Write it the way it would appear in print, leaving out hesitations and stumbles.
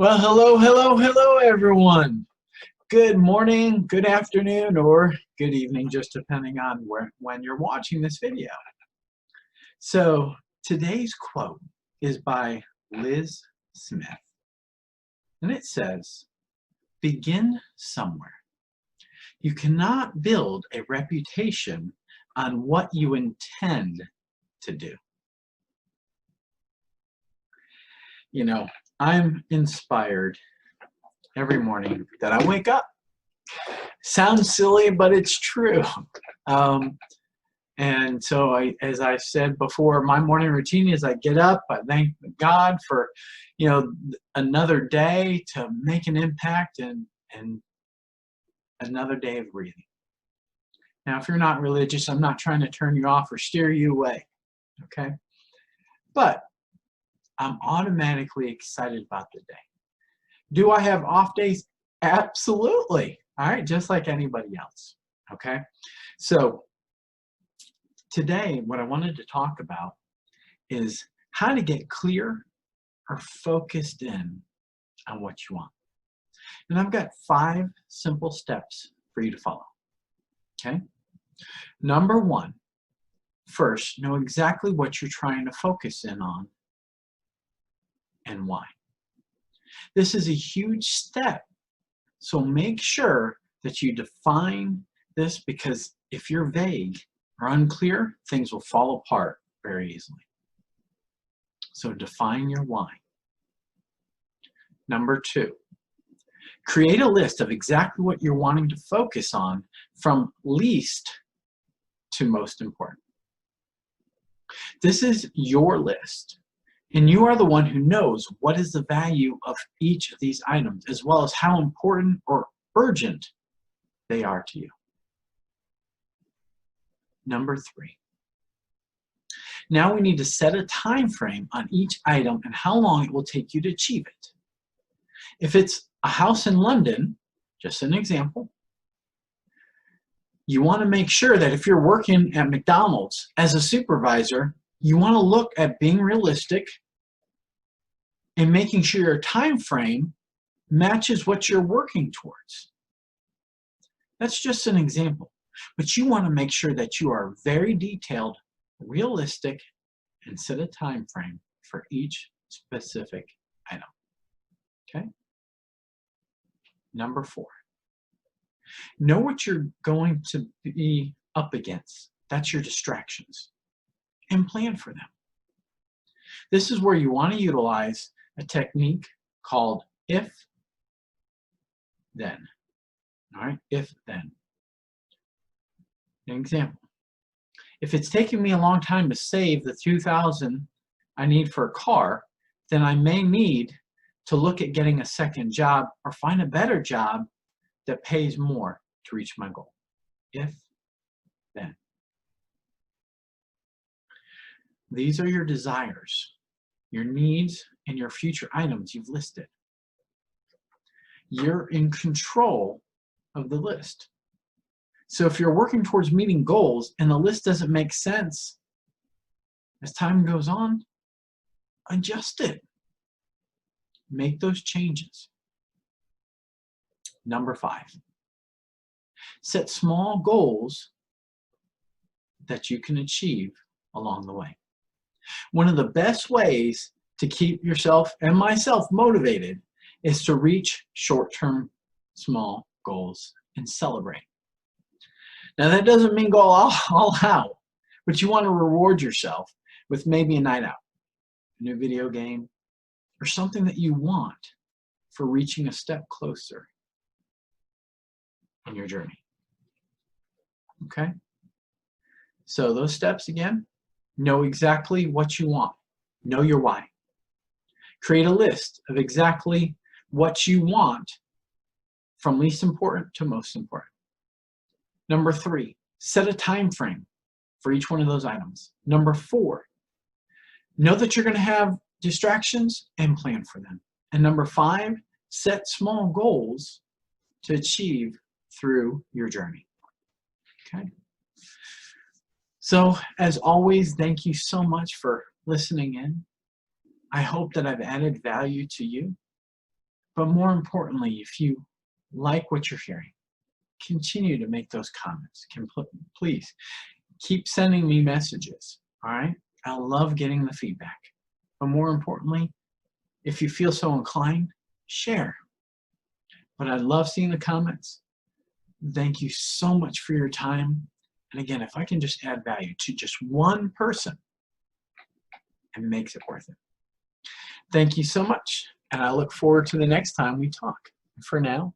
Well, hello, everyone. Good morning, good afternoon, or good evening, just depending on when you're watching this video. So today's quote is by Liz Smith, and it says, "Begin somewhere. You cannot build a reputation on what you intend to do." You know, I'm inspired every morning that I wake up. Sounds silly, but it's true. And so as I said before, my morning routine is I get up, I thank God for, another day to make an impact and another day of breathing. Now, if you're not religious, I'm not trying to turn you off or steer you away, okay? But I'm automatically excited about the day. Do I have off days? Absolutely. All right, just like anybody else, okay? So today, what I wanted to talk about is how to get clear or focused in on what you want. And I've got 5 simple steps for you to follow, okay? Number 1, first, know exactly what you're trying to focus in on and why. This is a huge step, so make sure that you define this, because if you're vague or unclear, things will fall apart very easily. So define your why. Number 2, create a list of exactly what you're wanting to focus on from least to most important. This is your list, and you are the one who knows what is the value of each of these items, as well as how important or urgent they are to you. Number 3, now we need to set a time frame on each item and how long it will take you to achieve it. If it's a house in London, just an example, you want to make sure that if you're working at McDonald's as a supervisor, you want to look at being realistic and making sure your time frame matches what you're working towards. That's just an example, but you want to make sure that you are very detailed, realistic, and set a time frame for each specific item. Okay? Number 4, know what you're going to be up against. That's your distractions, and plan for them. This is where you want to utilize a technique called if then. All right, if then. An example: if it's taking me a long time to save the $2,000 I need for a car, then I may need to look at getting a second job or find a better job that pays more to reach my goal. If then. These are your desires, your needs, and your future items you've listed. You're in control of the list. So if you're working towards meeting goals and the list doesn't make sense, as time goes on, adjust it. Make those changes. Number 5, set small goals that you can achieve along the way. One of the best ways to keep yourself and myself motivated is to reach short-term small goals and celebrate. Now, that doesn't mean go all out, but you want to reward yourself with maybe a night out, a new video game, or something that you want for reaching a step closer in your journey. Okay? So those steps again: know exactly what you want. Know your why. Create a list of exactly what you want from least important to most important. Number 3, set a time frame for each one of those items. Number 4, know that you're going to have distractions and plan for them. And number 5, set small goals to achieve through your journey. Okay? So, as always, thank you so much for listening in. I hope that I've added value to you. But more importantly, if you like what you're hearing, continue to make those comments. Please keep sending me messages. All right. I love getting the feedback. But more importantly, if you feel so inclined, share. But I love seeing the comments. Thank you so much for your time. And again, if I can just add value to just one person, it makes it worth it. Thank you so much. And I look forward to the next time we talk. For now,